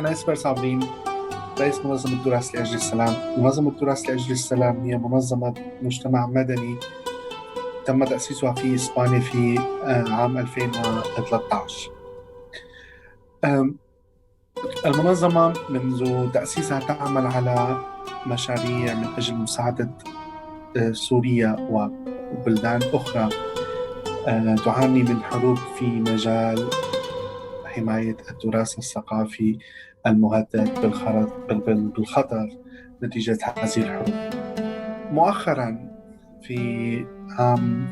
أنا إسماعيل صابرين، رئيس منظمة التراث لأجل السلام. منظمة التراث لأجل السلام هي منظمة مجتمع مدني تم تأسيسها في إسبانيا في عام 2013. المنظمة منذ تأسيسها تعمل على مشاريع من أجل مساعدة سوريا وبلدان أخرى تعاني من حروب في مجال حماية التراث الثقافي المهدد بالخطر نتيجة هذه الحروب. مؤخرا في عام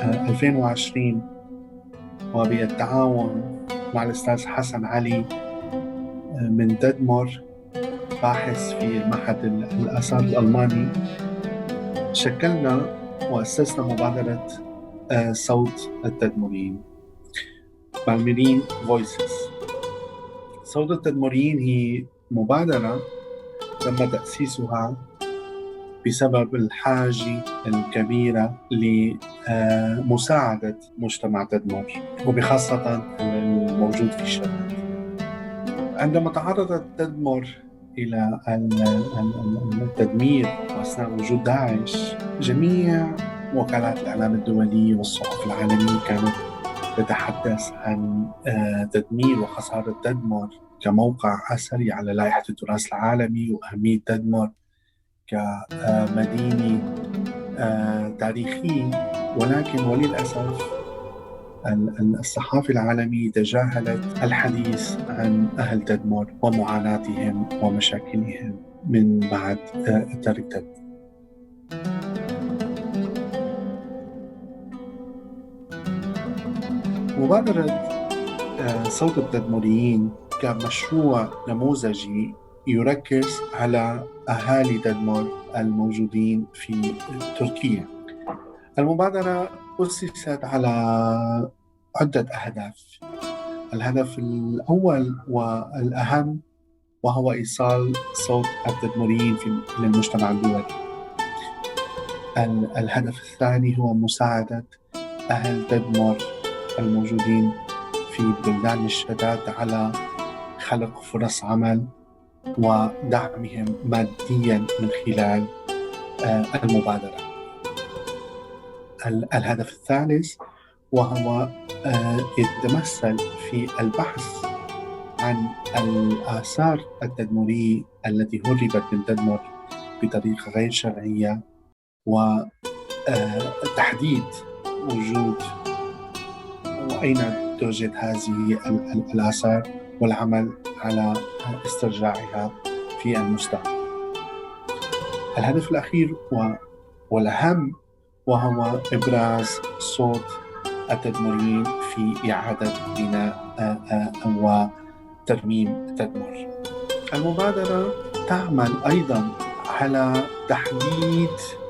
2020 وبالتعاون مع الأستاذ حسن علي من ددمر باحث في معهد الآثار الألماني، شكلنا وأسسنا مبادرة صوت التدمريين بالميرين فويسز. صوت التدمريين هي مبادرة تم تأسيسها بسبب الحاجة الكبيرة لمساعدة مجتمع تدمر وبخاصة الموجود في الشباب. عندما تعرضت تدمر إلى التدمير وأثناء وجود داعش، جميع وكالات الإعلام الدولية والصحف العالمية كانت تتحدث عن تدمير وخسارة تدمر كموقع أثري على لائحة التراث العالمي، وأهمية تدمر كمدينة تاريخية. ولكن وللأسف الصحافة العالمية تجاهلت الحديث عن أهل تدمر ومعاناتهم ومشاكلهم من بعد ترك تدمر. مبادرة صوت التدمريين كمشروع نموذجي يركز على أهالي تدمر الموجودين في تركيا. المبادرة أسست على عدة أهداف. الهدف الأول والأهم وهو إيصال صوت التدمريين إلى المجتمع الدولي. الهدف الثاني هو مساعدة أهل تدمر الموجودين في بلدان الشتات على خلق فرص عمل ودعمهم ماديا من خلال المبادرة. الهدف الثالث وهو يتمثل في البحث عن الآثار التدمرية التي هربت من تدمر بطريقة غير شرعية، وتحديد وجود وأين توجد هذه الآثار والعمل على استرجاعها في المستقبل. الهدف الأخير والأهم وهو إبراز صوت التدمريين في إعادة بناء وترميم تدمر. المبادرة تعمل أيضا على تحديد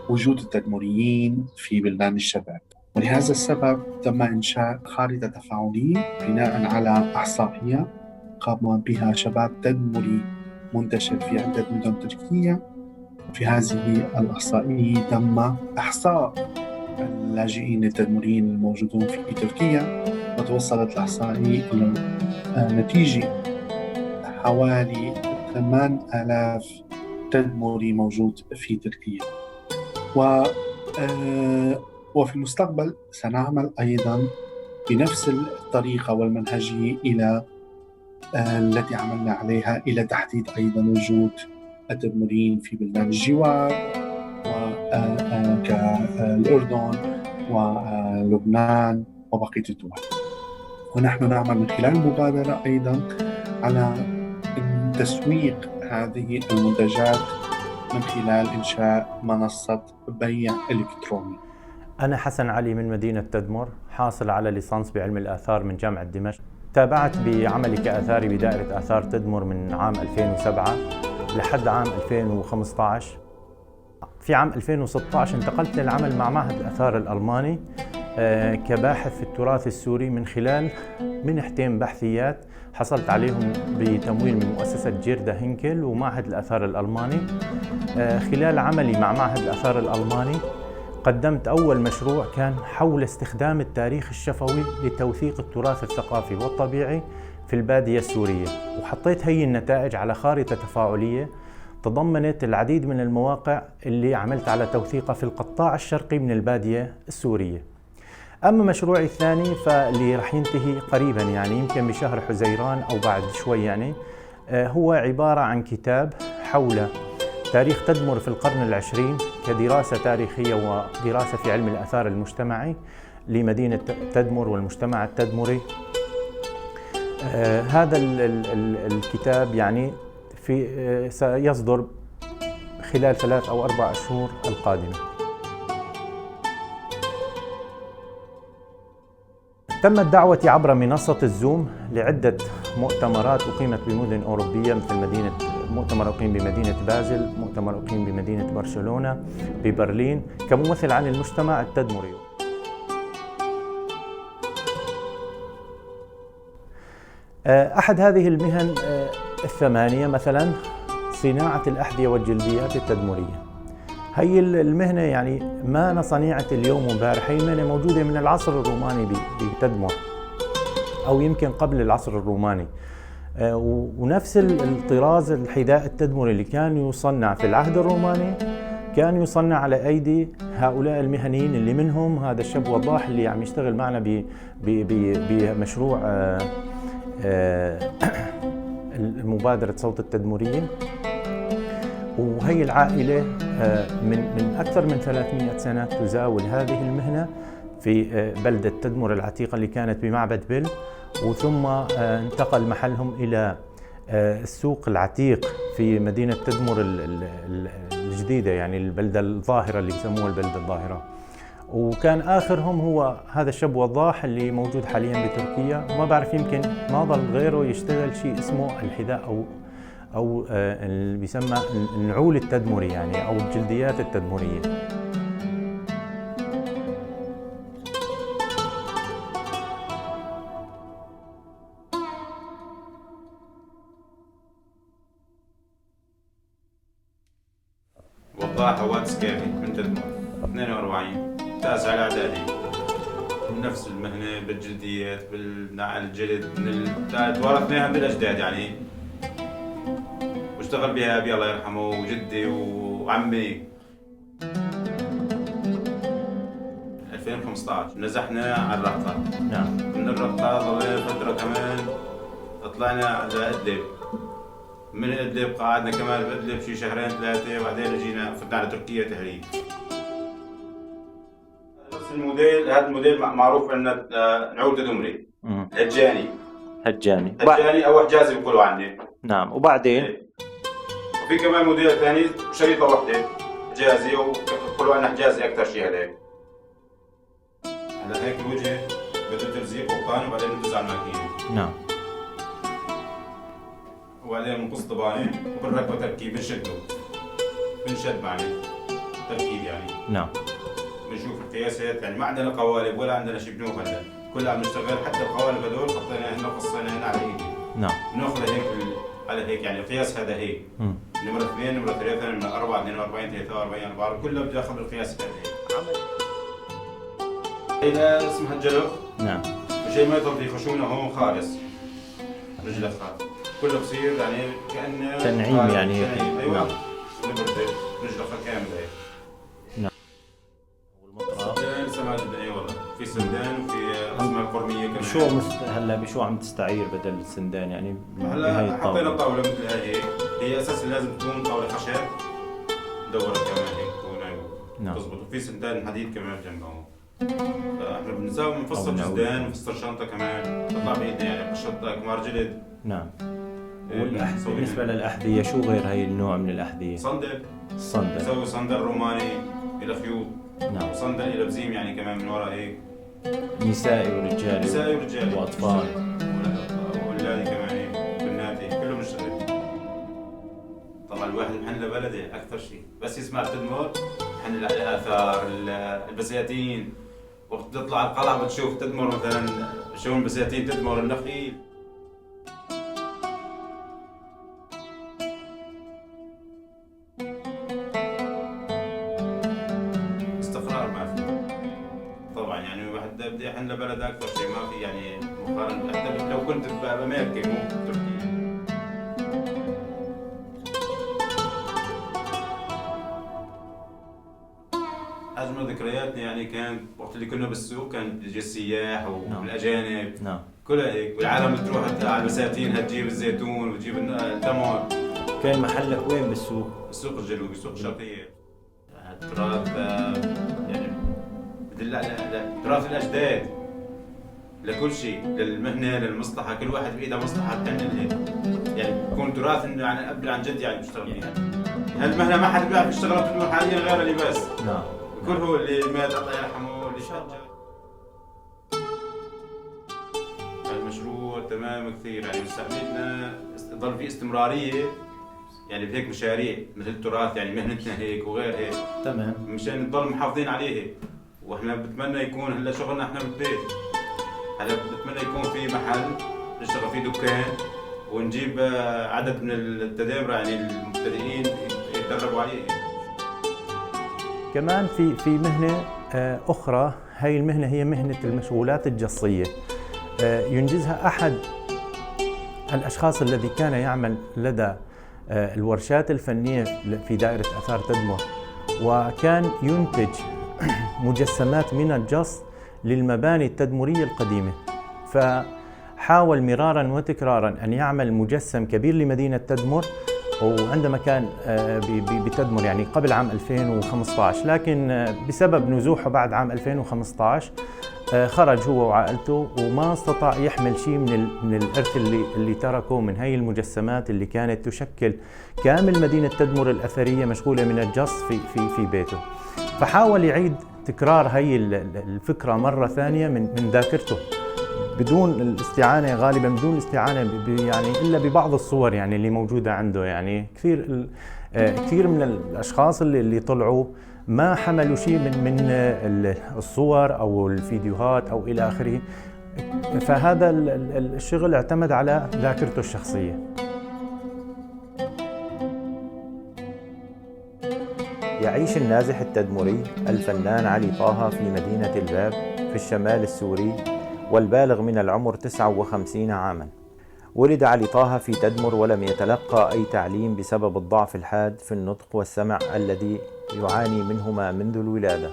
وجود التدمريين في بلدان الشباب، ولهذا السبب تم إنشاء خارطة تفاعلية بناء على إحصائية قام بها شباب تدمري منتشر في عدة مدن تركية. في هذه الإحصائية تم إحصاء اللاجئين التدمريين الموجودون في تركيا، وتوصلت الإحصائية إلى نتيجة حوالي 8000 تدمري موجود في تركيا. وفي المستقبل سنعمل أيضا بنفس الطريقة والمنهجية إلى التي عملنا عليها إلى تحديد أيضا وجود التدمريين في بلدان الجوار كالأردن ولبنان وبقية الدول. ونحن نعمل من خلال المبادرة أيضا على تسويق هذه المنتجات من خلال إنشاء منصة بيع إلكتروني. أنا حسن علي من مدينة تدمر، حاصل على ليسانس بعلم الآثار من جامعة دمشق. تابعت بعملي كآثاري بدائرة آثار تدمر من عام 2007 لحد عام 2015. في عام 2016 انتقلت للعمل مع معهد الآثار الألماني كباحث في التراث السوري من خلال منحتين بحثيات حصلت عليهم بتمويل من مؤسسة جيردا هينكل ومعهد الآثار الألماني. خلال عملي مع معهد الآثار الألماني قدمت أول مشروع كان حول استخدام التاريخ الشفوي لتوثيق التراث الثقافي والطبيعي في في البادية السورية، وحطيت هي النتائج على خارطة تفاعلية تضمنت العديد من المواقع اللي عملت على توثيقها في القطاع الشرقي من البادية السورية. أما مشروعي الثاني فاللي رح ينتهي قريبا، يعني يمكن بشهر حزيران أو بعد شوي، يعني هو عبارة عن كتاب حول تاريخ تدمر في القرن العشرين كدراسة تاريخية ودراسة في علم الآثار المجتمعي لمدينة تدمر والمجتمع التدمري. هذا الكتاب يعني سيصدر خلال 3 أو 4 أشهر القادمة. تمت دعوتي عبر منصة الزوم لعدة مؤتمرات أقيمت بمدن أوروبية، مثل مؤتمر أقيم بمدينة بازل، مؤتمر أقيم بمدينة برشلونة، ببرلين، كممثل عن المجتمع التدمري. أحد هذه المهن الثمانية مثلا صناعة الأحذية والجلديات التدمرية. هي المهنة يعني ما صنيعة اليوم وامبارح، هي مهنة موجودة من العصر الروماني بتدمر، أو يمكن قبل العصر الروماني. ونفس الطراز الحذاء التدمري اللي كان يصنع في العهد الروماني كان يصنع على أيدي هؤلاء المهنيين، اللي منهم هذا الشاب وضاح اللي عم يشتغل معنا بمشروع مبادرة صوت التدمريين. وهي العائلة من أكثر من 300 سنة تزاول هذه المهنة في بلدة تدمر العتيقة اللي كانت بمعبد بل، وثم انتقل محلهم إلى السوق العتيق في مدينة تدمر الجديدة، يعني البلدة الظاهرة اللي يسموها البلدة الظاهرة. وكان آخرهم هو هذا الشاب وضاح اللي موجود حاليا بتركيا، وما بعرف يمكن ما ضل غيره يشتغل شيء اسمه الحذاء أو اللي بيسمى النعول التدمري، يعني أو الجلديات التدمرية. وضاح عواد سكافي من تدمر 42 تاسع الإعدادي، من نفس المهنة بالجلديات بالنعال الجلد تورثناها بالأجداد يعني، واشتغل بها أبي الله يرحمه وجدي وعمي. 2015 نزحنا على الرقة. نعم. من الرقة ضلينا فترة كمان، طلعنا على إدلب. من إدلب قعدنا كمان بإدلب شي 2 3 وبعدين جينا فتنا على تركيا تهريب. نفس الموديل، هذا الموديل معروف عندنا نعود تدمري. هجاني أو حجازي بيقولوا عني. نعم. وبعدين وفي كمان موديل ثاني شريطة واحدة حجازي، وبيقولوا عنها حجازي أكثر شيء هذاك. هلا هيك الوجه بده تلزيق وقطن وبعدين ندوز على الماكينة. نعم. وبعدين بنقص طبانة وبنركبه تركيب، بنشد معني تركيب يعني. نعم. بنشوف القياسات، يعني ما عندنا قوالب ولا عندنا شيء بنوف هلا، كلها عم نشتغل، حتى القوالب هذول حطينا هنا قصينا هنا على ايدي. نعم. بناخذ هيك على هيك، يعني القياس هذا هيك. نمرة 2 نمرة 3 نمرة 4 42 43 44 كلها بدي اخذ القياس هذا هيك. هي اسمها الجلف. نعم. وشيء ما يضل في خشونه هون خالص، رجلك خالص، كله بصير يعني كأنه تنعيم يعني. ايوه. نعم. رجلك كامل هيك. نعم. والمطرح سندان سماع جدا، اي والله في سندان وفي اسمها قرميه كمان. هلا بشو عم تستعير بدل السندان يعني؟ هلا حطينا طاوله مثل هاي، هي اساسا لازم تكون طاوله خشب مدوره كمان هيك تكون نعم. تزبط، وفي سندان حديد كمان جنبها. فاحنا بنساوي بنفصل سندان ونفصل شنطه كمان تطلع بايدنا، يعني قشطه كمار جلد. نعم. بالنسبه للاحذيه شو غير هي النوع من الاحذيه؟ صندل. بنسوي صندل روماني الى خيوط. نعم. وصندل الى بزيم يعني كمان من ورا هيك. نسائي ورجالي واطفال واولادي كمان هيك بناتي كلهم بنشتغل. طبعا الواحد محل بلدي اكثر شيء، بس يسمع تدمر محل الاثار البساتين، وقت تطلع القلعه بتشوف تدمر مثلا شلون البساتين تدمر النخيل. استقرار ما في طبعا، يعني الواحد بده يحن لبلده اكثر شيء، ما في يعني مقارنه. حتى لو كنت بامريكا مو بتركيا. اجمل ذكرياتنا يعني كانت وقت اللي كنا بالسوق، كان بيجي السياح والاجانب كلها هيك، والعالم تروح على البساتين هتجيب الزيتون وتجيب التمر. كان محلك وين بالسوق؟ السوق الجنوبي، السوق الشرقية. التراث يعني بدل على تراث الأجداد لكل شيء، للمهنة للمصلحة، كل واحد بإيده مصلحة تحن يعني بكون تراث إنه عن أب عن جد يعني بيشتغل فيها. هالمهنة ما حد بيعرف يشتغل بتدمر حاليا غير اللي بس. نعم. كل هو اللي مات الله يرحمه اللي شجع. المشروع تمام كثير يعني مستعملتنا ضل في استمرارية يعني بهيك مشاريع مثل التراث، يعني مهنتنا هيك وغير هيك تمام، مشان نضل محافظين عليه. واحنا بتمنى يكون هلا شغلنا احنا بالبيت، هلا بتمنى يكون في محل نشتغل فيه دكان ونجيب عدد من التدامرة يعني المبتدئين يتدربوا عليه. كمان في مهنة أخرى، هاي المهنة هي مهنة المشغولات الجصية. ينجزها أحد الأشخاص الذي كان يعمل لدى الورشات الفنية في دائرة آثار تدمر، وكان ينتج مجسمات من الجص للمباني التدمرية القديمة. فحاول مرارا وتكرارا أن يعمل مجسم كبير لمدينة تدمر، وعندما كان بتدمر يعني قبل عام 2015، لكن بسبب نزوحه بعد عام 2015 خرج هو وعائلته وما استطاع يحمل شيء من الإرث اللي تركه من هاي المجسمات اللي كانت تشكل كامل مدينة تدمر الأثرية مشغولة من الجص في بيته. فحاول يعيد تكرار هاي الفكرة مرة ثانية من ذاكرته، بدون الاستعانة، غالبا بدون الاستعانة يعني إلا ببعض الصور يعني اللي موجودة عنده. يعني كثير من الأشخاص اللي طلعوا ما حملوا شيء من الصور أو الفيديوهات أو إلى آخره. فهذا الشغل اعتمد على ذاكرته الشخصية. يعيش النازح التدمري الفنان علي طه في مدينة الباب في الشمال السوري، والبالغ من العمر 59 عاماً. ولد علي طه في تدمر ولم يتلقى أي تعليم بسبب الضعف الحاد في النطق والسمع الذي يعاني منهما منذ الولادة.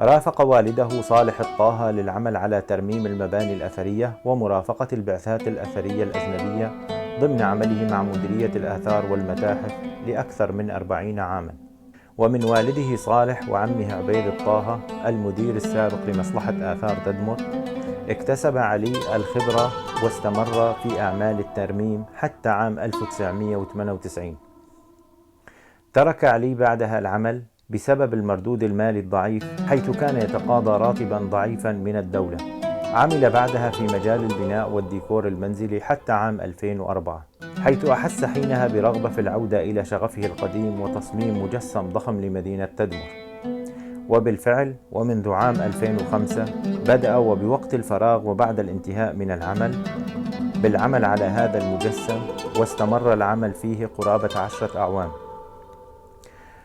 رافق والده صالح الطه للعمل على ترميم المباني الأثرية ومرافقة البعثات الأثرية الأجنبية ضمن عمله مع مديرية الآثار والمتاحف لأكثر من 40 عاماً. ومن والده صالح وعمه عبيد الطه المدير السابق لمصلحة آثار تدمر اكتسب علي الخبرة واستمر في أعمال الترميم حتى عام 1998. ترك علي بعدها العمل بسبب المردود المالي الضعيف، حيث كان يتقاضى راتبا ضعيفا من الدولة. عمل بعدها في مجال البناء والديكور المنزلي حتى عام 2004، حيث أحس حينها برغبة في العودة إلى شغفه القديم وتصميم مجسم ضخم لمدينة تدمر. وبالفعل ومنذ عام 2005 بدأ وبوقت الفراغ وبعد الانتهاء من العمل بالعمل على هذا المجسم، واستمر العمل فيه قرابة 10 أعوام،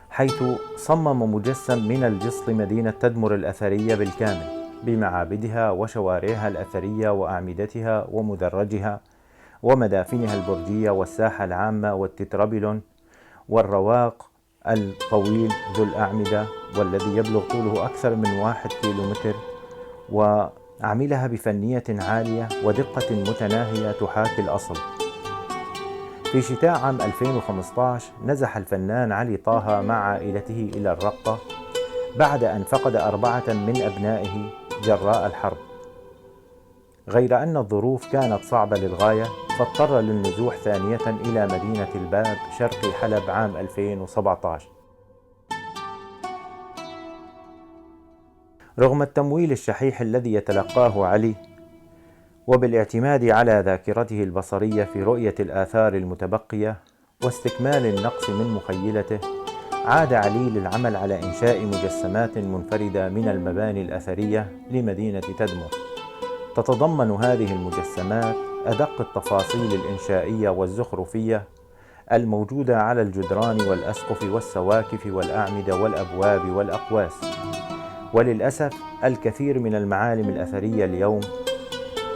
حيث صمم مجسم من الجص لمدينة تدمر الأثرية بالكامل بمعابدها وشوارعها الأثرية وأعمدتها ومدرجها ومدافنها البرجية والساحة العامة والتتربلون والرواق الطويل ذو الأعمدة والذي يبلغ طوله أكثر من 1 كيلومتر، وعملها بفنية عالية ودقة متناهية تحاكي الأصل. في شتاء عام 2015 نزح الفنان علي طه مع عائلته إلى الرقة بعد أن فقد 4 من أبنائه جراء الحرب، غير أن الظروف كانت صعبة للغاية، فاضطر للنزوح ثانية إلى مدينة الباب شرقي حلب عام 2017. رغم التمويل الشحيح الذي يتلقاه علي، وبالاعتماد على ذاكرته البصرية في رؤية الآثار المتبقية واستكمال النقص من مخيلته، عاد علي للعمل على إنشاء مجسمات منفردة من المباني الأثرية لمدينة تدمر. تتضمن هذه المجسمات أدق التفاصيل الإنشائية والزخرفية الموجودة على الجدران والأسقف والسواكف والأعمدة والأبواب والأقواس، وللأسف الكثير من المعالم الأثرية اليوم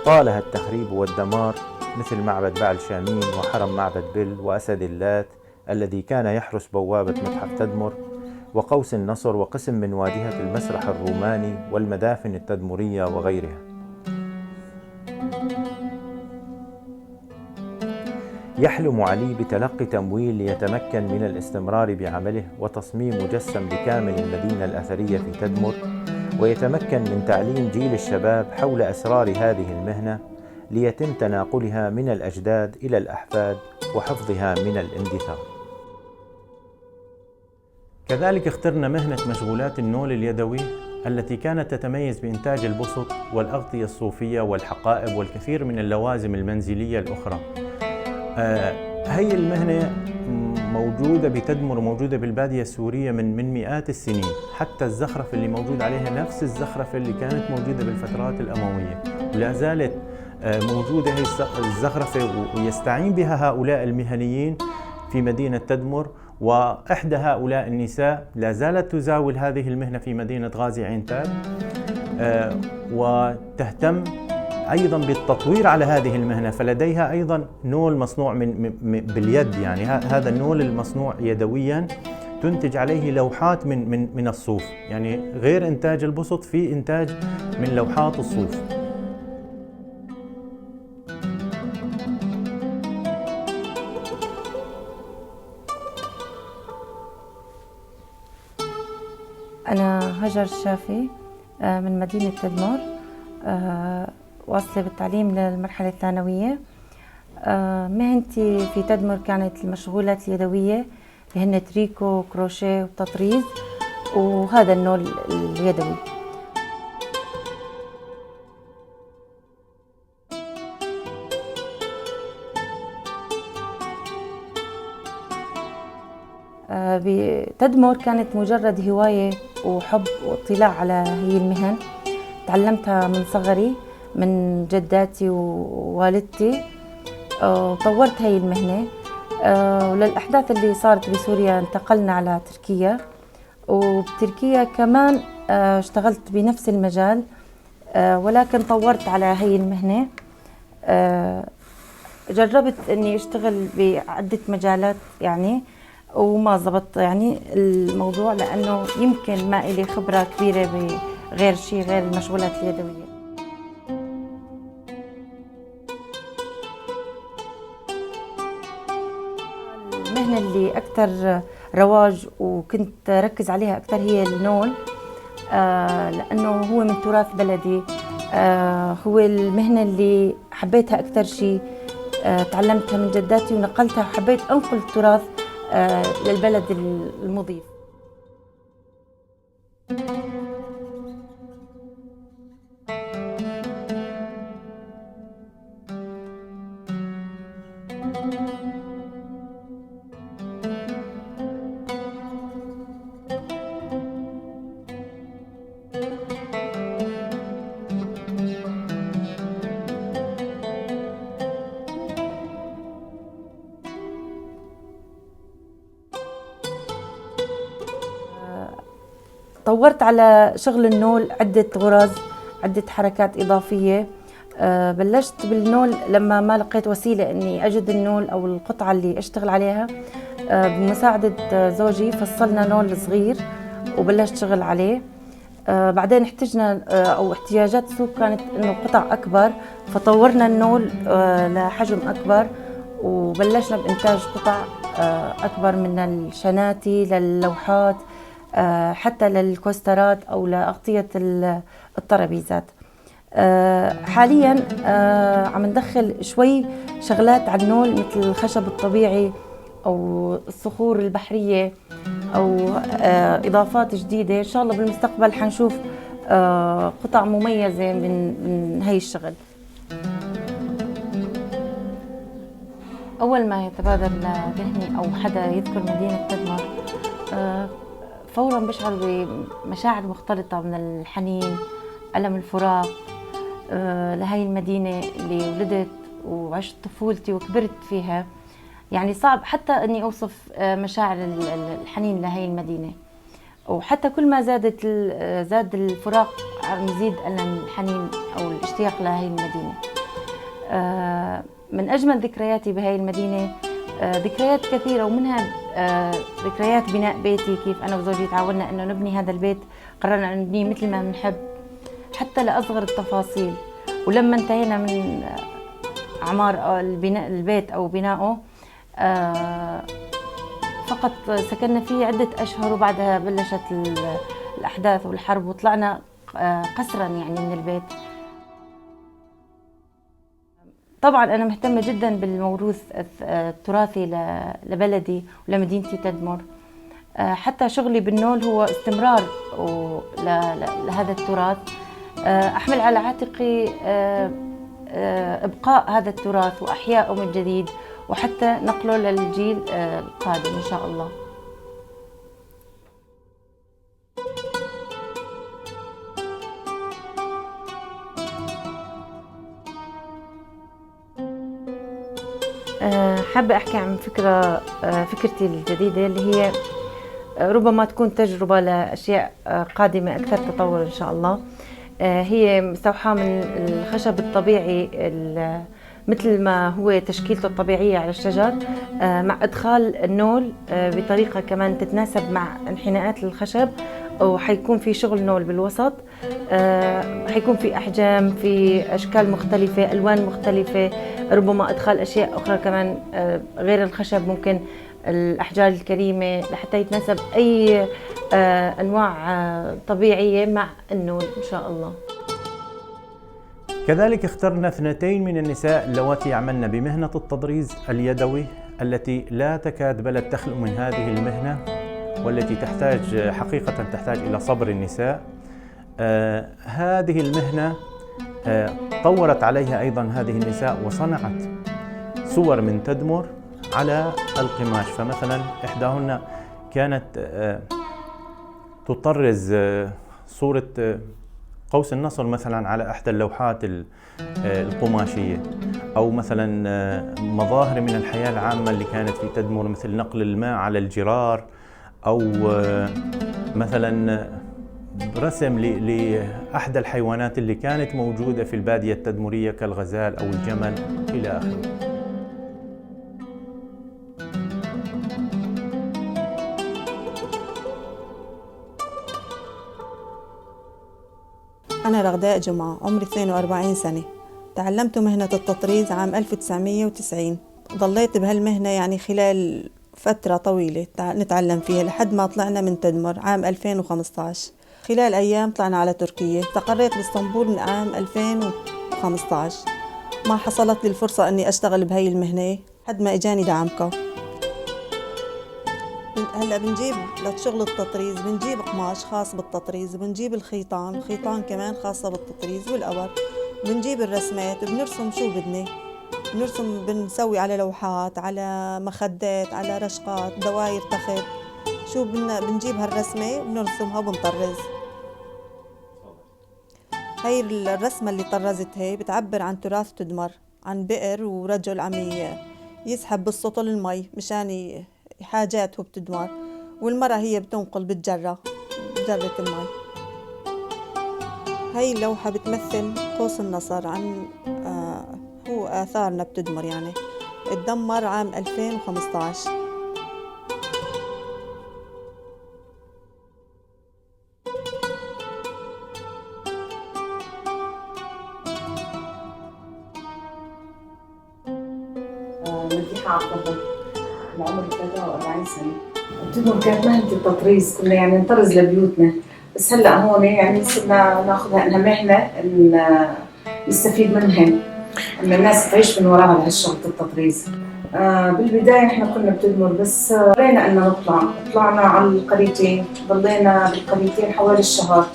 طالها التخريب والدمار، مثل معبد بعل شامين وحرم معبد بل وأسد اللات الذي كان يحرس بوابة متحف تدمر، وقوس النصر وقسم من واجهة المسرح الروماني والمدافن التدمرية وغيرها. يحلم علي بتلقي تمويل ليتمكن من الاستمرار بعمله وتصميم مجسم لكامل المدينة الأثرية في تدمر، ويتمكن من تعليم جيل الشباب حول أسرار هذه المهنة ليتم تناقلها من الأجداد إلى الأحفاد وحفظها من الاندثار. كذلك اخترنا مهنة مشغولات النول اليدوي التي كانت تتميز بإنتاج البسط والأغطية الصوفية والحقائب والكثير من اللوازم المنزلية الأخرى. هي المهنة موجودة بتدمر وموجودة بالبادية السورية من مئات السنين، حتى الزخرفة اللي موجود عليها نفس الزخرفة اللي كانت موجودة بالفترات الأموية، ولا زالت موجودة هي الزخرفة ويستعين بها هؤلاء المهنيين في مدينة تدمر. وإحدى هؤلاء النساء لا زالت تزاول هذه المهنة في مدينة غازي عين-تاب، وتهتم أيضا بالتطوير على هذه المهنة، فلديها أيضا نول مصنوع باليد، يعني هذا النول المصنوع يدويا تنتج عليه لوحات من الصوف، يعني غير إنتاج البسط في إنتاج من لوحات الصوف. أنا هجر الشافي من مدينة تدمر، واصلة بالتعليم للمرحلة الثانوية. مهنتي في تدمر كانت المشغولات اليدوية اللي هن تريكو وكروشيه وتطريز وهذا النول اليدوي. بتدمر كانت مجرد هواية وحب واطلاع على هي المهن، تعلمتها من صغري من جداتي ووالدتي، طورت هاي المهنة. وللأحداث اللي صارت بسوريا انتقلنا على تركيا، وبتركيا كمان اشتغلت بنفس المجال، ولكن طورت على هاي المهنة. جربت اني اشتغل بعدة مجالات يعني، وما زبط يعني الموضوع، لأنه يمكن ما إلي خبرة كبيرة بغير شيء غير المشغولات اليدوية. المهنة اللي أكثر رواج وكنت ركز عليها أكثر هي النول، لأنه هو من تراث بلدي، هو المهنة اللي حبيتها أكثر شيء، تعلمتها من جداتي ونقلتها، وحبيت أنقل التراث للبلد المضيف. طورت على شغل النول عدة غرز، عدة حركات إضافية. بلشت بالنول لما ما لقيت وسيلة إني أجد النول أو القطعة اللي أشتغل عليها، بمساعدة زوجي فصلنا نول صغير وبلشت شغل عليه. بعدين احتجنا أو احتياجات السوق كانت إنه قطع أكبر، فطورنا النول لحجم أكبر وبلشنا بإنتاج قطع أكبر، من الشناتي للوحات حتى للكوسترات أو لأغطية الطرابيزات. حاليا عم ندخل شوي شغلات على النول مثل الخشب الطبيعي أو الصخور البحرية أو إضافات جديدة. إن شاء الله بالمستقبل حنشوف قطع مميزة من هاي الشغل. أول ما يتبادر لذهني أو حدا يذكر مدينة تدمر، فوراً بشعر بمشاعر مختلطة من الحنين، ألم الفراق لهي المدينة اللي ولدت وعشت طفولتي وكبرت فيها. يعني صعب حتى أني أوصف مشاعر الحنين لهي المدينة. وحتى كل ما زاد الفراق عم يزيد ألم الحنين أو الاشتياق لهي المدينة. من أجمل ذكرياتي بهاي المدينة ذكريات كثيرة، ومنها ذكريات بناء بيتي، كيف أنا وزوجي تعاوننا إنه نبني هذا البيت، قررنا أن نبنيه مثل ما بنحب حتى لأصغر التفاصيل. ولما انتهينا من أعمار البناء البيت أو بنائه فقط سكننا فيه عدة أشهر، وبعدها بلشت الأحداث والحرب وطلعنا قسرا يعني من البيت. طبعا أنا مهتمة جدا بالموروث التراثي لبلدي ولمدينتي تدمر. حتى شغلي بالنول هو استمرار لهذا التراث. أحمل على عاتقي إبقاء هذا التراث وأحيائه من جديد، وحتى نقله للجيل القادم إن شاء الله. حابة أحكي عن فكرتي الجديدة اللي هي ربما تكون تجربة لأشياء قادمة أكثر تطور إن شاء الله. هي مستوحاة من الخشب الطبيعي مثل ما هو تشكيلته الطبيعية على الشجر، مع إدخال النول بطريقة كمان تتناسب مع انحناءات الخشب، وحيكون في شغل نول بالوسط. حيكون في أحجام، في أشكال مختلفة، ألوان مختلفة، ربما إدخال أشياء أخرى كمان غير الخشب، ممكن الأحجار الكريمة لحتى يتناسب أي أنواع طبيعية مع النول إن شاء الله. كذلك اخترنا 2 من النساء اللواتي يعملن بمهنة التطريز اليدوي التي لا تكاد بلد تخلو من هذه المهنة، والتي تحتاج إلى صبر النساء. هذه المهنة طورت عليها أيضا هذه النساء وصنعت صور من تدمر على القماش. فمثلا إحداهن كانت تطرز صورة قوس النصر مثلا على إحدى اللوحات القماشية، أو مثلا مظاهر من الحياة العامة اللي كانت في تدمر مثل نقل الماء على الجرار، أو مثلا رسم لأحدى الحيوانات اللي كانت موجودة في البادية التدمرية كالغزال أو الجمل إلى آخره. أنا رغداء جمعة، عمري 42 سنة. تعلمت مهنة التطريز عام 1990. ضليت بهالمهنة يعني خلال فترة طويلة نتعلم فيها لحد ما طلعنا من تدمر عام 2015. خلال أيام طلعنا على تركيا. استقريت باسطنبول من عام 2015. ما حصلت لي الفرصة أني أشتغل بهاي المهنة لحد ما إجاني دعمكا. هلا بنجيب لشغل التطريز بنجيب قماش خاص بالتطريز، بنجيب الخيطان كمان خاصة بالتطريز والأبر، بنجيب الرسمات، بنرسم شو بدنا بنرسم، بنسوي على لوحات، على مخدات، على رشقات، دواير تخت، شو بنجيب هالرسمة وبنرسمها وبنطرز. هاي الرسمة اللي طرزتها بتعبر عن تراث تدمر، عن بئر ورجل عم يسحب بالسطل المي مشان حاجاته بتدمر، والمرأة هي بتنقل بجرة المي. هاي اللوحة بتمثل قوس النصر، عن هو آثارنا بتدمر، يعني اتدمر عام 2015. مديحة عبد الله، عمري 43 سنة. تدمر كانت مهنة التطريز، كنا يعني نطرز لبيوتنا، بس هلا هون يعني صرنا ناخذها انها مهنة نستفيد منها، ان الناس تعيش من وراها بهالشغل التطريز. بالبداية احنا كنا بتدمر، بس قررنا ان طلعنا على القريتين، ضلينا بالقريتين حوالي الشهر.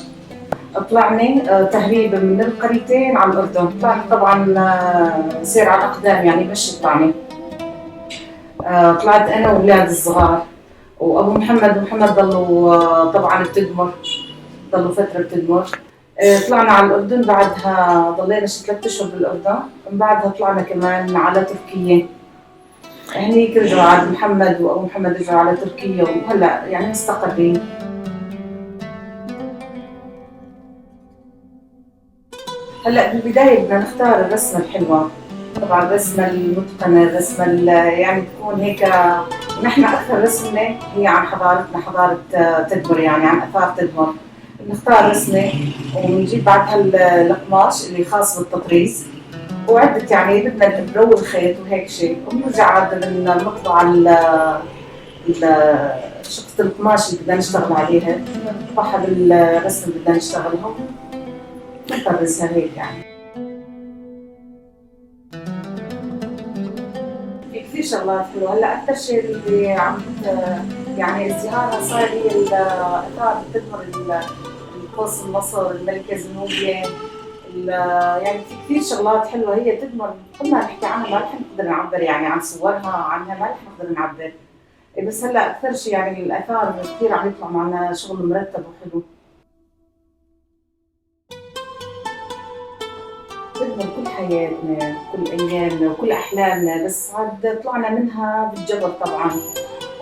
طلعنا تهريب من القريتين على الأردن، طلعنا طبعا سير على الأقدام، يعني مش طلعنا. طلعت أنا وأولاد الصغار، وأبو محمد ومحمد ضلوا طبعا بتدمر، ضلوا فترة بتدمر. طلعنا على الأردن، بعدها ضلينا شي 3 أشهر بالأردن، من بعدها طلعنا كمان على تركيا. هنيك رجعوا عاد محمد وأبو محمد رجعوا على تركيا، وهلا يعني مستقرين. هلا بالبدايه بدنا نختار الرسمه الحلوه، طبعا الرسمه المتقنه، الرسمه يعني تكون هيك. نحن اكثر رسمه هي عن حضارتنا، حضاره تدمر، يعني عن اثار تدمر. بنختار رسمه ونجيب بعدها القماش اللي خاص بالتطريز، وعدة يعني بدنا الإبرة والخيط وهيك شيء، وبنرجع عاد بنطبع شقة القماش اللي بدنا نشتغل عليها، بنطبعها بالرسم اللي بدنا نشتغلها، بنطرزها هيك يعني. في كثير شغلات حلوة. هلا أكثر شيء اللي عم يعني ازدهارها صار هي الآثار بتدمر القوس النصر، الملكة زنوبيا، يعني في كثير شغلات حلوه هي تدمر، كل ما نحكي عنها ما رح نقدر نعبر، يعني عن صورها عنها ما رح نقدر نعبر. بس هلا اكثر شيء يعني الاثار كثير عم يطلع معنا شغل مرتب وحلو. تدمر كل حياتنا، كل ايامنا وكل احلامنا، بس عاد طلعنا منها بالجبر طبعا،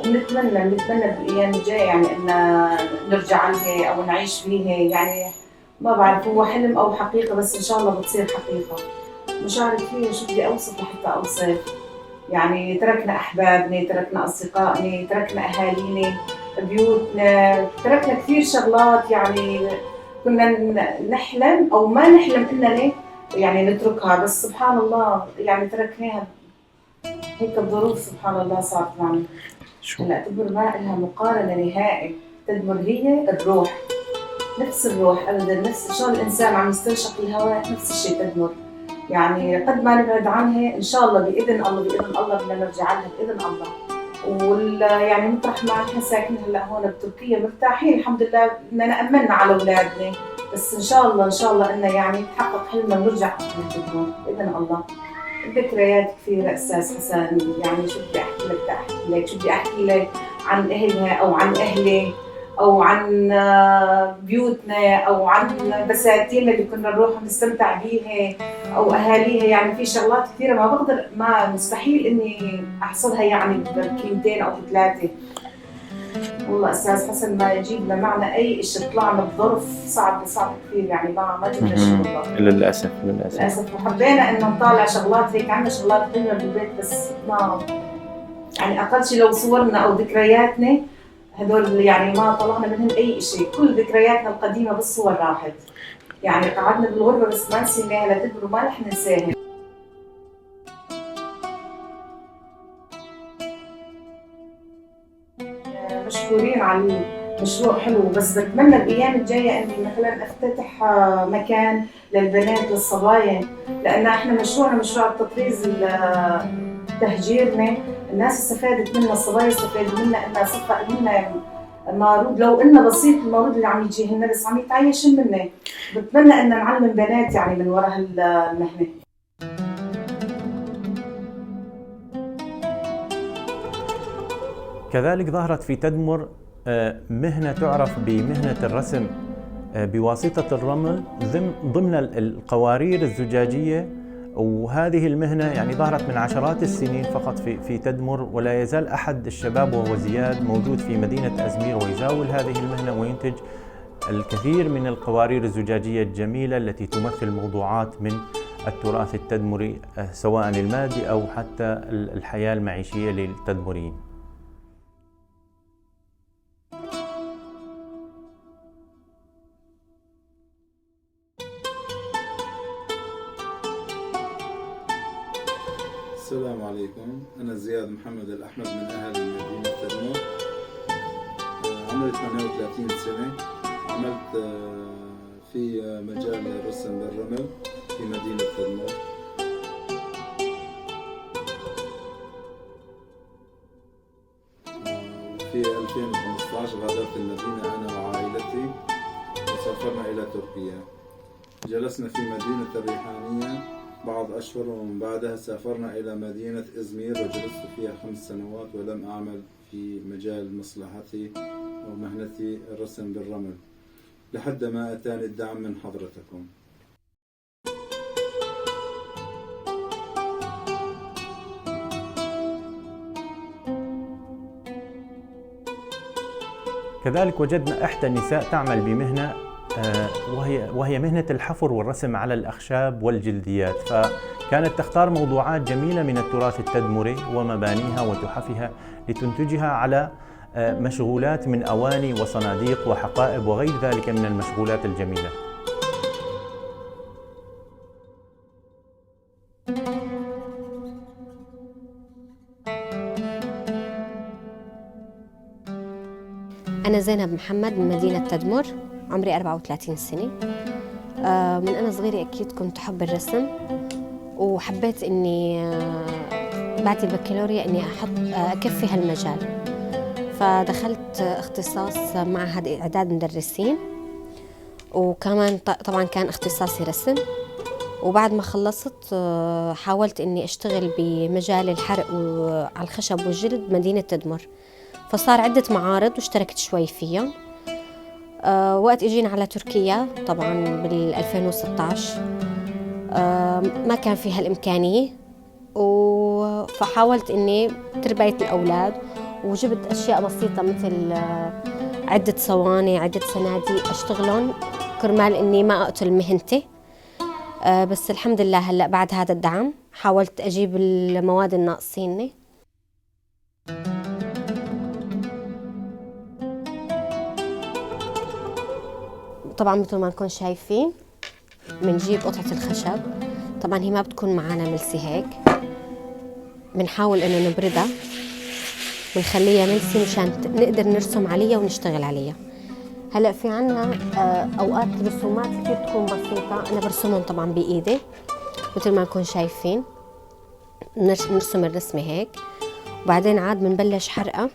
ونتمنى بالايام الجايه يعني ان نرجع لها او نعيش فيها. يعني ما بعرف هو حلم او حقيقه، بس ان شاء الله بتصير حقيقه. مش عارف فيها شو بدي اوصف لحتى اوصف. يعني تركنا احبابنا، تركنا اصدقائنا، تركنا اهالينا، بيوتنا، تركنا كثير شغلات يعني كنا نحلم او ما نحلم اننا يعني نتركها، بس سبحان الله يعني تركناها. هيك الظروف سبحان الله صارت معنا. هلا تدمر ما لها مقارنه نهائي. تدمر هي الروح، نفس الروح ابدا، نفس شلون الانسان عم يستنشق الهواء، نفس الشيء تدمر. يعني قد ما نبعد عنها ان شاء الله باذن الله بدنا نرجع لها باذن الله. يعني مطرح ما نحن ساكنين هلا هون بتركيا مرتاحين الحمد لله، اننا امنا على اولادنا، بس ان شاء الله انه يعني يتحقق حلمنا ونرجع لتدمر باذن الله. الذكريات كثيره استاذ حسن، يعني شو بدي احكي لك عن اهلها او عن اهلي او عن بيوتنا او عن بساتين اللي كنا نروح نستمتع بيها او اهاليها. يعني في شغلات كثيره ما بقدر، ما مستحيل اني احصلها يعني بكلمتين او بثلاثه. والله استاذ حسن ما جبنا معنا اي شيء، طلعنا بظرف صعب كثير، يعني ما جبنا شيء والله للاسف. وحبينا انه نطالع شغلات هيك، عندنا شغلات حلوه بالبيت، بس ما يعني اقل شيء لو صورنا او ذكرياتنا هدول يعني ما طلعنا منهم اي شيء. كل ذكرياتنا القديمه بالصور راحت، يعني قعدنا بالغربه بس ما نسيناها لتكبر وما رح ننساها. مشكورين على المشروع حلو، بس بتمنى بالايام الجايه اني مثلا افتتح مكان للبنات للصبايا، لان احنا مشروع التطريز تهجيرنا، الناس استفادت منا، الصبايا استفادوا منا، انها صفى منا المعروض، لو انه بسيط المعروض اللي عم يجيهن بس عم يتعيشن منا. بتمنى ان نعلم بنات يعني من وراء هالمهنه. كذلك ظهرت في تدمر مهنة تعرف بمهنة الرسم بواسطة الرمل ضمن القوارير الزجاجية، وهذه المهنة يعني ظهرت من عشرات السنين فقط في تدمر، ولا يزال أحد الشباب وهو زياد موجود في مدينة أزمير ويزاول هذه المهنة وينتج الكثير من القوارير الزجاجية الجميلة التي تمثل موضوعات من التراث التدمري سواء المادي أو حتى الحياة المعيشية للتدمريين. السلام عليكم، أنا زياد محمد الأحمد من أهل مدينة تدمر. عمري 38 سنة، عملت في مجال الرسم بالرمل في مدينة تدمر. في 2015 غادرت المدينة أنا وعائلتي وسافرنا إلى تركيا. جلسنا في مدينة الريحانية بعض أشهر، ومن بعدها سافرنا إلى مدينة إزمير وجلست فيها 5 سنوات، ولم أعمل في مجال مصلحتي ومهنتي الرسم بالرمل لحد ما أتاني الدعم من حضرتكم. كذلك وجدنا إحدى النساء تعمل بمهنة وهي مهنة الحفر والرسم على الأخشاب والجلديات، فكانت تختار موضوعات جميلة من التراث التدمري ومبانيها وتحفها لتنتجها على مشغولات من أواني وصناديق وحقائب وغير ذلك من المشغولات الجميلة. أنا زينب محمد من مدينة تدمر، عمري 34 سنة. من أنا صغيرة أكيد كنت أحب الرسم، وحبيت إني بعد البكالوريا إني أكفي هالمجال، فدخلت اختصاص معهد إعداد مدرسين، وكمان طبعا كان اختصاصي رسم. وبعد ما خلصت حاولت إني أشتغل بمجال الحرق على الخشب والجلد بمدينة تدمر، فصار عدة معارض واشتركت شوي فيهم. وقت اجينا على تركيا طبعا بال 2016 ما كان في هالإمكانية، فحاولت إني تربية الأولاد، وجبت أشياء بسيطة مثل عدة صواني، عدة صناديق أشتغلهم كرمال إني ما أقتل مهنتي. بس الحمد لله هلأ بعد هذا الدعم حاولت أجيب المواد الناقصيني. طبعا مثل ما نكون شايفين بنجيب قطعة الخشب، طبعا هي ما بتكون معنا ملسي هيك، بنحاول انه نبردها، بنخليها ملسي مشان نقدر نرسم عليها ونشتغل عليها. هلا في عنا اوقات رسومات كثير تكون بسيطة، انا برسمهم طبعا بايدي مثل ما نكون شايفين، نرسم الرسمة هيك، وبعدين عاد بنبلش حرقة،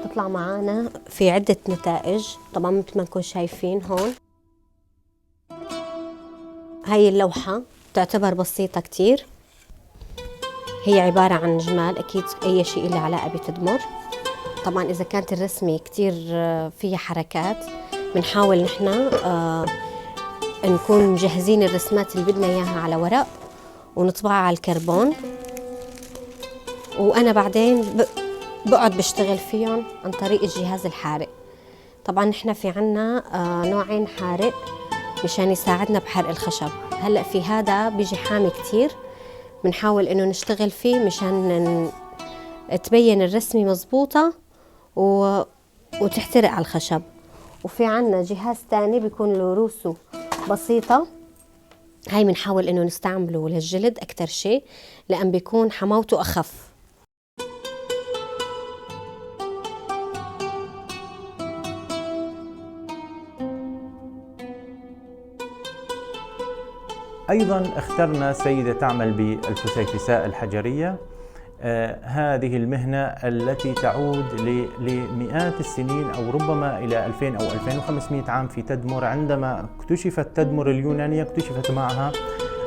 تطلع معانا في عدة نتائج. طبعا مثل ما نكون شايفين هون هاي اللوحة تعتبر بسيطة كتير، هي عبارة عن جمال، أكيد أي شيء له علاقة بتدمر. طبعا إذا كانت الرسمة كتير فيها حركات بنحاول نحن نكون مجهزين الرسمات اللي بدنا إياها على ورق ونطبعها على الكربون، وأنا بعدين بقعد بشتغل فيهم عن طريق الجهاز الحارق. طبعا نحن في عنا نوعين حارق مشان يساعدنا بحرق الخشب. هلأ في هذا بيجي حامي كتير، بنحاول انه نشتغل فيه مشان تبين الرسمة مزبوطة وتحترق على الخشب. وفي عنا جهاز تاني بيكون له روسه بسيطة، هاي بنحاول انه نستعمله للجلد اكتر شيء لان بيكون حماوته اخف. أيضاً اخترنا سيدة تعمل بالفسيفساء الحجرية. هذه المهنة التي تعود لمئات السنين أو ربما إلى 2000 أو 2500 عام في تدمر. عندما اكتشفت تدمر اليونانية اكتشفت معها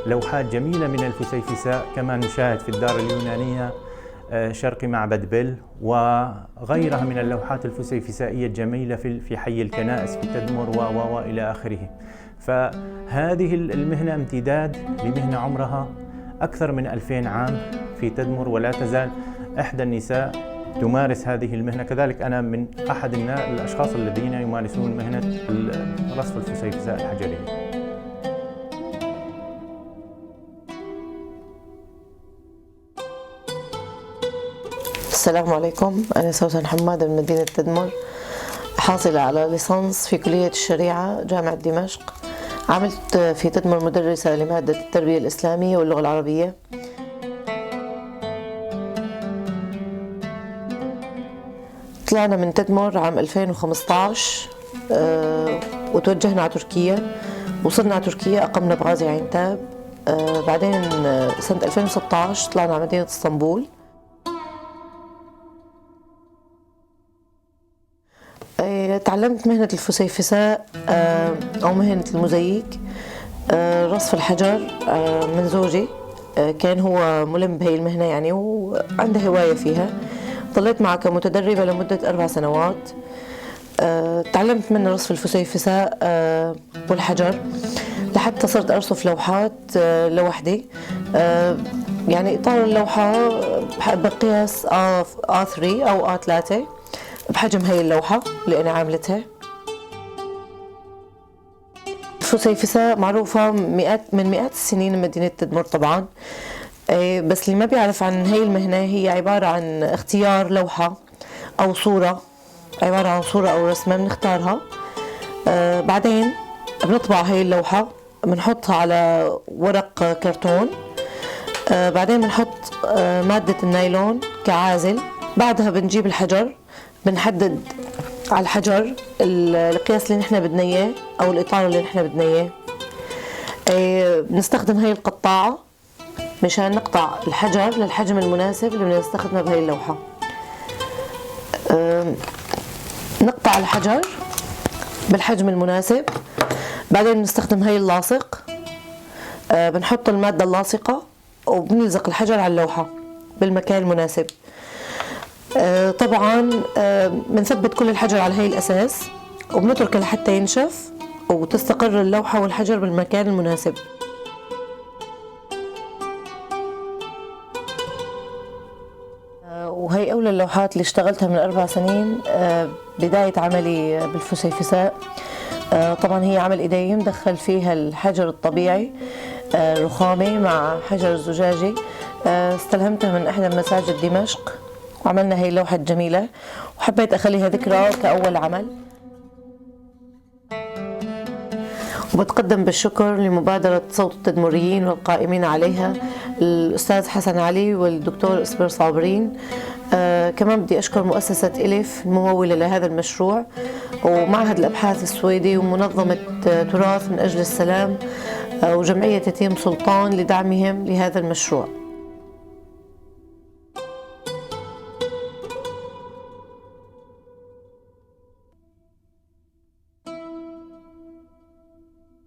لوحات جميلة من الفسيفساء، كما نشاهد في الدار اليونانية شرق معبد بيل وغيرها من اللوحات الفسيفسائية الجميلة في حي الكنائس في تدمر وإلى آخره. فهذه المهنة امتداد لمهنة عمرها أكثر من 2000 عام في تدمر، ولا تزال إحدى النساء تمارس هذه المهنة. كذلك أنا من أحد الأشخاص الذين يمارسون مهنة رصف الفسيفساء الحجرية. السلام عليكم، أنا سوسن حماد من مدينة تدمر، حاصلة على ليسانس في كلية الشريعة جامعة دمشق. عملت في تدمر مدرسة لمادة التربية الإسلامية واللغة العربية. طلعنا من تدمر عام 2015 وتوجهنا على تركيا. وصلنا على تركيا أقمنا بغازي عنتاب. بعدين سنة 2016 طلعنا على مدينة اسطنبول. تعلمت مهنة الفسيفساء أو مهنة الموزاييك، رصف الحجر من زوجي، كان هو ملم بهي المهنة يعني وعنده هواية فيها. ظليت معه كمتدربة لمدة 4 سنوات. تعلمت منه رصف الفسيفساء والحجر لحتى صرت أرصف لوحات لوحدي. يعني إطار اللوحة بقياس A3 أو A3 بحجم هاي اللوحة اللي أنا عاملتها. الفسيفساء معروفة من مئات السنين مدينة تدمر طبعا. بس اللي ما بيعرف عن هي المهنة، هي عبارة عن اختيار لوحة أو صورة، عبارة عن صورة أو رسمة بنختارها. بعدين بنطبع هي اللوحة، بنحطها على ورق كرتون. بعدين بنحط مادة النايلون كعازل. بعدها بنجيب الحجر، بنحدد على الحجر القياس اللي نحن بدنا اياه او الاطار اللي نحن بدنا اياه. بنستخدم هي القطاعة مشان نقطع الحجر للحجم المناسب اللي بدنا نستخدمه بهي اللوحة. نقطع الحجر بالحجم المناسب. بعدين بنستخدم هي اللاصق، بنحط المادة اللاصقة وبنلزق الحجر على اللوحة بالمكان المناسب. طبعا بنثبت كل الحجر على هي الأساس وبنتركه لحتى ينشف وتستقر اللوحة والحجر بالمكان المناسب. وهي أولى اللوحات اللي اشتغلتها من 4 سنين. بداية عملي بالفسيفساء. طبعا هي عمل إيدي، مدخل فيها الحجر الطبيعي الرخامي مع حجر الزجاجي. استلهمتها من إحدى مساجد دمشق وعملنا هي اللوحة الجميلة، وحبيت أخليها ذكرى كأول عمل. وبتقدم بالشكر لمبادرة صوت التدمريين والقائمين عليها، الأستاذ حسن علي والدكتور إسبر صابرين. كمان بدي أشكر مؤسسة إليف الممولة لهذا المشروع، ومعهد الأبحاث السويدي، ومنظمة تراث من أجل السلام، وجمعية يتيم سلطان لدعمهم لهذا المشروع.